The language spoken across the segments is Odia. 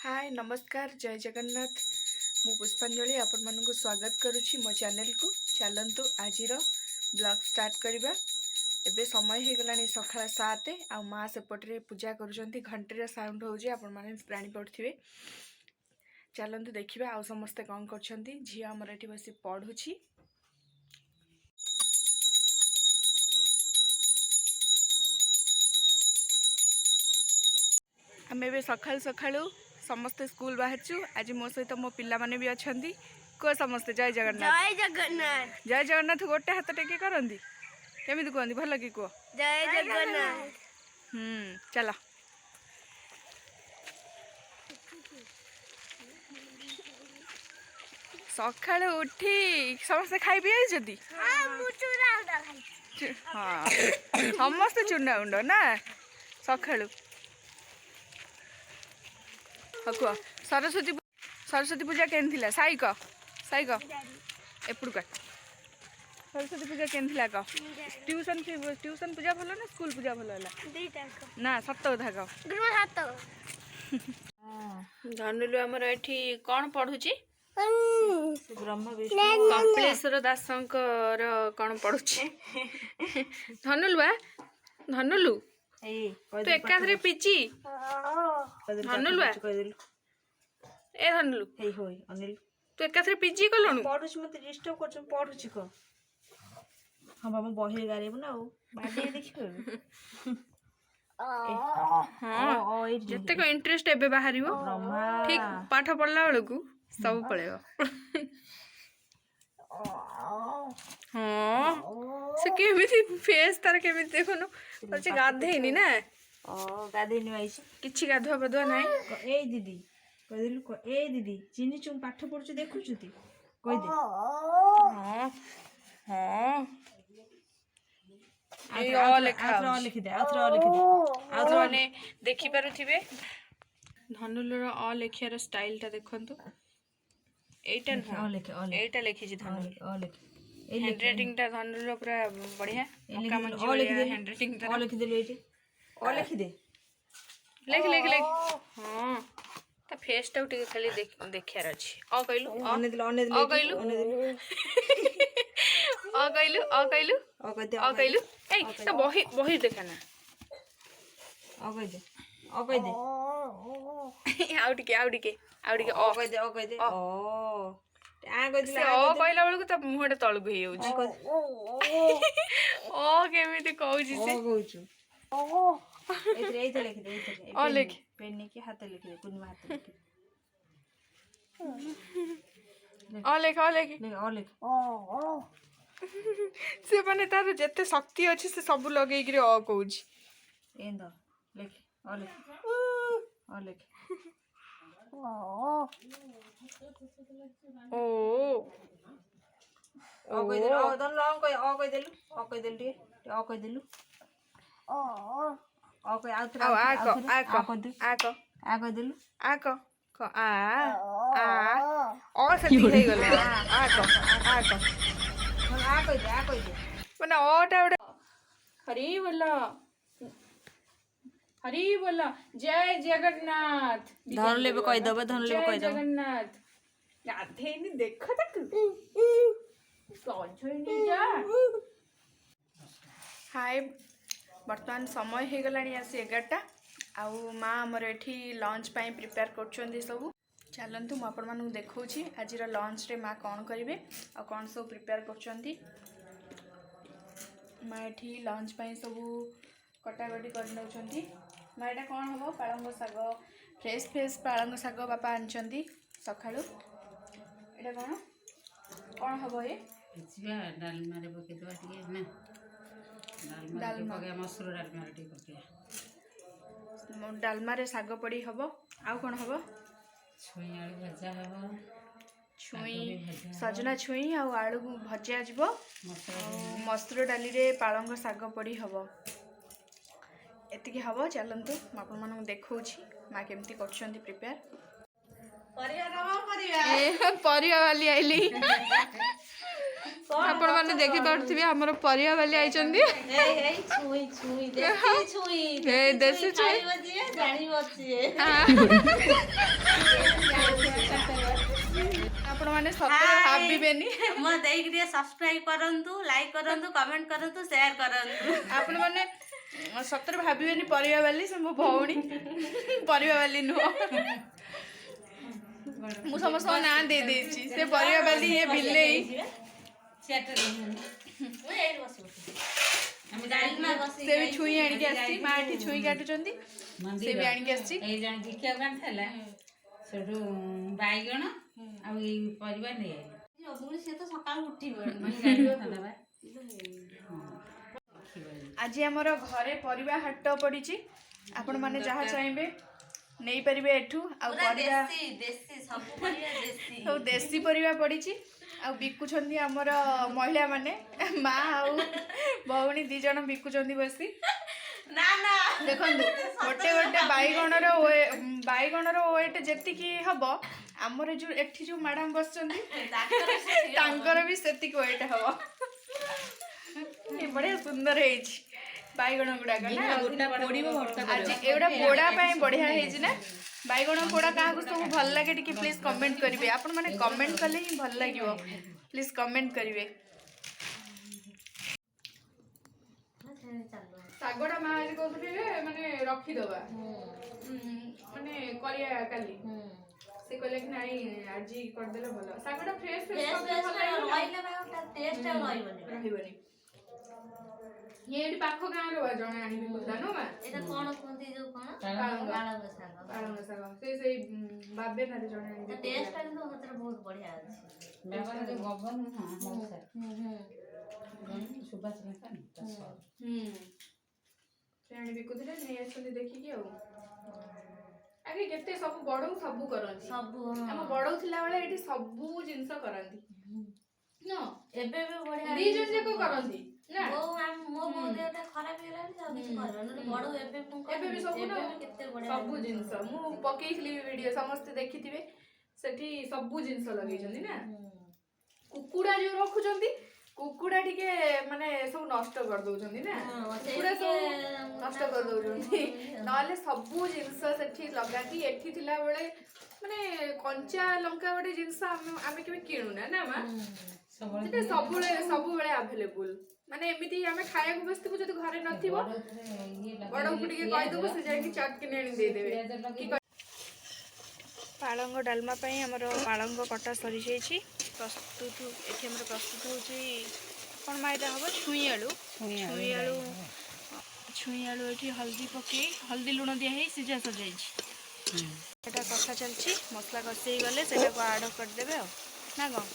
हाय नमस्कार जय जगन्नाथ मु पुष्पांजलि आपण मानक स्वागत करुछि मो चैनल को। चलंतु आजिर ब्लॉग स्टार्ट करबा। एबे समय हे गलानी सखा 7 आ माँ सेपटे पूजा करुछंती घंटीर साउंड होउछि आपण माने प्राणी पड़थिबे। चलंतु देखिबा आ समस्त कोन करछंती। झिया हमर एठी बसी पढुछि। आमे बे सखाल सखालु समस्ते स्कूल बाहरचु। आज मो सहित मो पिला माने भी अछंती को समस्ते जय जगन्नाथ जय जगन्नाथ जय जगन्नाथ गोटे हाथ टेके करंती केमिति कहंती भल कि को जय जगन्नाथ। चला सकाळ उठी समस्ते खाई पी आइछंती। हाँ समस्ते चूना उंड ना सकाळु कह सरस्वती पूजा केन थिला साई क एपुड़ का सरस्वती पूजा केन थिला क ट्यूशन पूजा भलो ना स्कूल पूजा भलो होला ना सत कथा कह धनुलु हमर एठी कोन पढुची कपिलेश्वर दासंकर कोन पढुची धनुलु तू एकाथरे पिची धनुलु ए धनुलु हे होय अनिल तू एकाथरे पिजी कलनु पढुछ मते डिस्टर्ब करछ पढुछ क हम बाबा बहिर गारेबु ना बाडे देखिबो हां जते को इंटरेस्ट एबे बाहरिबो ठीक पाठ पढला बेलकू सब पळेबो हां से केमिति फेस तार केमिति देखनु पछे गाधेनी ना गाधेनी आइछ किछि गाधुआ बधुआ नाही ए दीदी कहिलु को ए दीदी चिनी चुम पाठ पढछु देखुछुती कहि दे हां हां ए ओ लिखि दे आथरा माने देखि पारुथिबे धनुलर अ लेखियार स्टाइल ता देखंतु एटा लिखि छी धनुल हैंड राइटिंग ता धनुलर पूरा बढ़िया मक्का मंजी हैंड राइटिंग ता लिखि दे लेटे ओ लिखि दे लिख हां ता फेस टा उठी खाली देखियार अछि अ कइलु अ कइलु ए त बही देखाना ओ कहि दे आउट के ओ कहि दे ओ आ कहि दे ओ कहला बेलकू त मुहटा तळकु हे होउची ओ केमिति कहउची से एते लिखि दे ओ लिख पेन के हाथ लिखि दे कुन हाथ लिखि ओ लिख से माने तार जते शक्ति अछि से सब लगेई गिरे अ कहउची एंद लिख ओ लिख ओ कहि दे ओ दन लॉन्ग कहि देलु ओ कहि देलु ओ कहि आउथरा आ कहि देलु ओ से हे गेल आ कहि दे माने ओटा हरि बोला जय जगन्नाथ धन लेबे कहि दबे जगन्नाथ गाधेनी देखो तक सजोइनी जा हाय वर्तमान समय हे गलानी आसी 11टा आउ माँ हमर एठी लंच पाई प्रिपेयर करछोंदी सब चलंतु मु आपण मानू देखौछि आजिर लंच रे माँ कोन करिवे आ कोन सब प्रिपेयर करछोंदी माँ एठी लंच पाई सब कटाकटी कर नउछोंदी माँ एटा कोन हबो पालंग साग फ्रेश पालंग साग बापा आनछोंदी सखाळु एटा कोन हबो ए छिया डालमा रे पके दवा टिके ना डालमा पके मसुर डालमा रे टिके पके डालमा रे साग पड़ी हबो आउ कोन हबो छुई आलू भजा हबो छुई सजना छुई आउ आलू भजा जइबो मसुर डाली रे पालंग साग पड़ी हबो एतिकी हबो चलंतु म आपन मानू देखौछि मा केमती करछंती प्रिपेयर परिया वाली आइली आपण माने देखि पारथिबे हमर परिया वाली आइचंदी देसी छुई जानी बचिए ସତରେ ଭାବିବେନି ମୋ ଦେଇକି ଟିକେ ସବସ୍କ୍ରାଇବ କରନ୍ତୁ, ଲାଇକ୍ କରନ୍ତୁ, କମେଣ୍ଟ କରନ୍ତୁ, ସେୟାର କରନ୍ତୁ। ଆପଣ ମାନେ ସତରେ ଭାବିବେନି ପରିବା ବାଲି ସେ ମୋ ଭଉଣୀ ପରିବା ବାଲି ନୁହଁ। ମୁଁ ସମସ୍ତଙ୍କ ନାଁ ଦେଇ ଦେଇଛି ସେ ପରିବା ବାଲି ଇଏ ବିଲେଇ। ସେ ବି ଛୁଇଁ ଆଣିକି ଆସିଛି ମା ଏଠି ଛୁଇଁ କାଟୁଛନ୍ତି ସେ ବି ଆଣିକି ଆସିଛି। ଏଇ ଜଣେ ଦେଖିବାକୁ ଆଣିଥିଲା ସେଠୁ ବାଇଗଣ ଆଉ ଏଇ ପରିବା ନେଇ ଆଇଲେ ସେ ତ ସକାଳୁ ଉଠିବ ଆଜି ଆମର ଘରେ ପରିବା ହାଟ ପଡ଼ିଛି ଆପଣ ମାନେ ଯାହା ଚାହିଁବେ ନେଇପାରିବେ ଏଠୁ। ଆଉ ପରିବା ସବୁ ଦେଶୀ ପରିବା ପଡ଼ିଛି ଆଉ ବିକୁଛନ୍ତି ଆମର ମହିଳା ମାନେ ମା ଆଉ ଭଉଣୀ 2 ଜଣ ବିକୁଛନ୍ତି ବସି। ଦେଖନ୍ତୁ ଗୋଟେ ଗୋଟେ ବାଇଗଣର ୱେଟ୍ ଯେତିକି ହବ ଆମର ଯୋଉ ଏଠି ଯୋଉ ମ୍ୟାଡାମ ବସିଛନ୍ତି ତାଙ୍କର ବି ସେତିକି ୱେଟ୍ ହବ। ବଢିଆ ସୁନ୍ଦର ହେଇଛି ବାଇଗଣ ଗୁଡାକ ନା ଆଜି ଏଗୁଡା ପୋଡା ପାଇଁ ବଢିଆ ହେଇଛି ନା। ବାଇଗଣ ପୋଡା କାହାକୁ ସବୁ ଭଲ ଲାଗେ ଟିକେ ପ୍ଲିଜ କମେଣ୍ଟ କରିବେ। ଆପଣ ମାନେ କମେଣ୍ଟ କଲେ ହିଁ ଭଲ ଲାଗିବ ପ୍ଲିଜ କମେଣ୍ଟ କରିବେ। ଶାଗଟା ମା ଆଜି କହୁଥିଲେ ମାନେ ରଖିଦବା ମାନେ କରିବା କାଲି ସେ କହିଲେ କି ନାଇଁ ଆଜି କରିଦେଲେ ଭଲ। ଶାଗଟା ଫ୍ରେଶ ରହିବନି। ଇଏ ଏଠି ପାଖ ଗାଁର ଜଣେ ଆଣିବି କହୁଥିଲା ନୁହଁ ମା। ଏଟା କଣ କୁହନ୍ତି ଯୋଉ କଣ ପାଳଙ୍ଗ ଶାଗ ସେଇ ବାବେନାରେ ଜଣେ ଆଣିବି। ଟେଷ୍ଟଟା କିନ୍ତୁ ସେଥିରେ ବହୁତ ବଢିଆ ଅଛି। ସେ ଆଣି ବିକୁଥିଲେ ନେଇ ଆସୁଛନ୍ତି ଦେଖିକି ଆଉ। ଆगे କେତେ ସବୁ ବଡଉ ସବୁ କରନ୍ତି ଆମ ବଡଉ ଥିଲା ବେଳେ ଏଠି ସବୁ ଜିନିଷ କରନ୍ତି ଏବେ ବି ବଢିଆ 2 ଜଣ ଯାକ କରନ୍ତି ନା। ମୋ ବୋଉ ଦେହଟା ଖରାପ ହେଇଗଲାଣି ଆଉ କିଛି କରିବନି। ବଡ ଏବେ ବି ସବୁ କେତେ ବଢିଆ ସବୁ ଜିନିଷ ମୁଁ ପକେଇଥିଲି ଭିଡିଓ ସମସ୍ତେ ଦେଖିଥିବେ ସେଠି ସବୁ ଜିନିଷ ଲଗେଇଛନ୍ତି ନା। କୁକୁଡା ଯୋଉ ରଖୁଛନ୍ତି କୁକୁଡା ଟିକେ ମାନେ ସବୁ ନଷ୍ଟ କରିଦଉଛନ୍ତି ନା। କୁକୁଡା ସବୁ ନଷ୍ଟ କରିଦଉଛନ୍ତି ନହେଲେ ସବୁ ଜିନିଷ ସେଠି ଲଗାନ୍ତି। ଏଠି ଥିଲା ବେଳେ ମାନେ କଞ୍ଚା ଲଙ୍କା ଗୋଟେ ଜିନିଷ ଆମେ କେବେ କିଣୁନା ନା ମା। ସେଟା ସବୁବେଳେ ଆଭେଲେବୁଲ ମାନେ ଏମିତି ଆମେ ଖାଇବାକୁ ବସିଥିବୁ ଯଦି ଘରେ ନଥିବ ବଡକୁ ଟିକେ କହିଦବୁ ସେ ଯାଇକି ଚଟକିନି ଆଣି ଦେଇଦେବେ। ପାଳଙ୍ଗ ଡାଲମା ପାଇଁ ଆମର ପାଳଙ୍ଗ କଟା ସରିଯାଇଛି। ଏଠି ଆମର ପ୍ରସ୍ତୁତ ହେଉଛି କ'ଣ ମା ଏଇଟା ହେବ ଛୁଇଁ ଆଳୁ ଏଠି ହଳଦୀ ପକେଇ ହଳଦୀ ଲୁଣ ଦିଆ ହେଇ ସିଝା ସରିଯାଇଛି। ଏଟା କଷା ଚାଲିଛି ମସଲା କଷି ହେଇଗଲେ ସେଟାକୁ ଆଡ଼ କରିଦେବେ ଆଉ ନା କ'ଣ।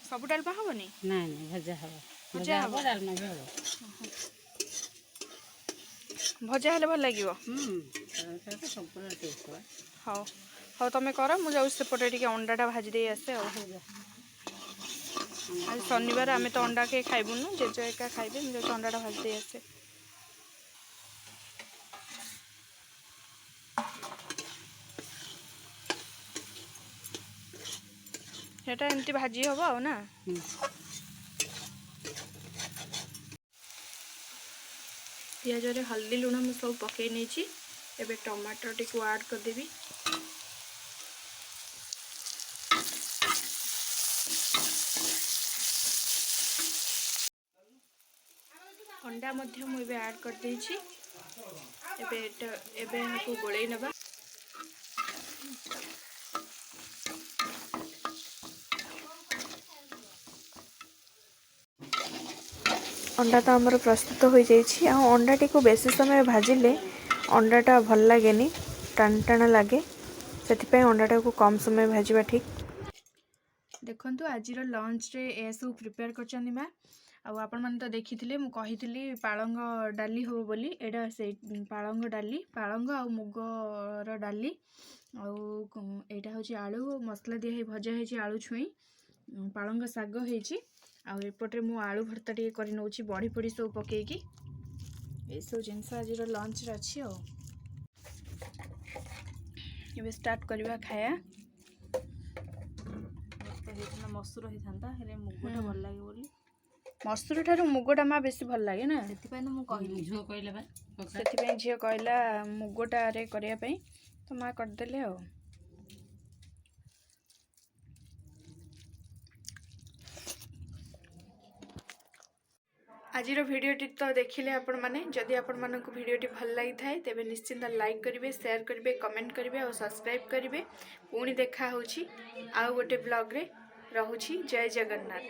ସବୁ ଡାଲମା ହବନି ନାଇଁ ଭଜା ହବ ଡାଲମା ବି ହବ। ଭଜା ହେଲେ ଭଲ ଲାଗିବ। ହଉ ହଉ ତମେ କର ମୁଁ ଯାଉଛି ସେପଟେ ଟିକେ ଅଣ୍ଡାଟା ଭାଜି ଦେଇ ଆସେ ଆଉ। ଆଜି ଶନିବାର ଆମେ ତ ଅଣ୍ଡା କେହି ଖାଇବୁନୁ ଜେଜେ ଏକା ଖାଇବେ ମୁଁ ଯାଉଛି ଅଣ୍ଡାଟା ଭାଜି ଦେଇ ଆସେ। ସେଟା ଏମିତି ଭାଜି ହବ ଆଉ ନା। ପିଆଜରେ ହଳଦୀ ଲୁଣ ମୁଁ ସବୁ ପକେଇ ନେଇଛି। ଏବେ ଟମାଟରଟିକୁ ଆଡ଼ କରିଦେବି। ଅଣ୍ଡା ମଧ୍ୟ ମୁଁ ଏବେ ଆଡ଼ କରିଦେଇଛି। ଏବେ ଏହାକୁ ଗୋଳେଇ ନେବା। ଅଣ୍ଡା ତ ଆମର ପ୍ରସ୍ତୁତ ହୋଇଯାଇଛି। ଆଉ ଅଣ୍ଡାଟିକୁ ବେଶୀ ସମୟ ଭାଜିଲେ ଅଣ୍ଡାଟା ଭଲ ଲାଗେନି ଟାଣ ଲାଗେ ସେଥିପାଇଁ ଅଣ୍ଡାଟାକୁ କମ୍ ସମୟ ଭାଜିବା ଠିକ୍। ଦେଖନ୍ତୁ ଆଜିର ଲଞ୍ଚରେ ଏସବୁ ପ୍ରିପେୟାର କରିଛନ୍ତି ମା। ଆଉ ଆପଣମାନେ ତ ଦେଖିଥିଲେ ମୁଁ କହିଥିଲି ପାଳଙ୍ଗ ଡାଲି ହେବ ବୋଲି। ଏଇଟା ସେଇ ପାଳଙ୍ଗ ଡାଲି ପାଳଙ୍ଗ ଆଉ ମୁଗର ଡାଲି ଆଉ ଏଇଟା ହେଉଛି ଆଳୁ ମସଲା ଦିଆ ହେଇ ଭଜା ହେଇଛି ଆଳୁ ଛୁଇଁ ପାଳଙ୍ଗ ଶାଗ ହେଇଛି। ଆଉ ଏପଟରେ ମୁଁ ଆଳୁ ଭର୍ତ୍ତା ଟିକେ କରି ନେଉଛି ବଢ଼ି ପଡ଼ି ସବୁ ପକେଇକି। ଏସବୁ ଜିନିଷ ଆଜିର ଲଞ୍ଚରେ ଅଛି। ଆଉ ଏବେ ଷ୍ଟାର୍ଟ କରିବା ଖାଇବା। ହେଇଥାନ୍ତା ମସୁର ହେଇଥାନ୍ତା ହେଲେ ମୁଗଟା ଭଲ ଲାଗେ ବୋଲି ମସୁର ଠାରୁ ମୁଗଟା ମା ବେଶୀ ଭଲ ଲାଗେ ନା। ସେଥିପାଇଁ ତ ମୁଁ କହିଲି ସେଥିପାଇଁ ଝିଅ କହିଲା ମୁଗଟାରେ କରିବା ପାଇଁ ତ ମା କରିଦେଲେ ଆଉ। आजिर भिडटी तो देखिले आपण माने जदि आपण मानक भिडटी भल लगी थाए तेबे निश्चिंत लाइक करिवे शेयर करिवे कमेंट करिवे और सब्सक्राइब करिवे पुणी देखा होची आउ गोटे ब्लॉग रे रहुची जय जगन्नाथ।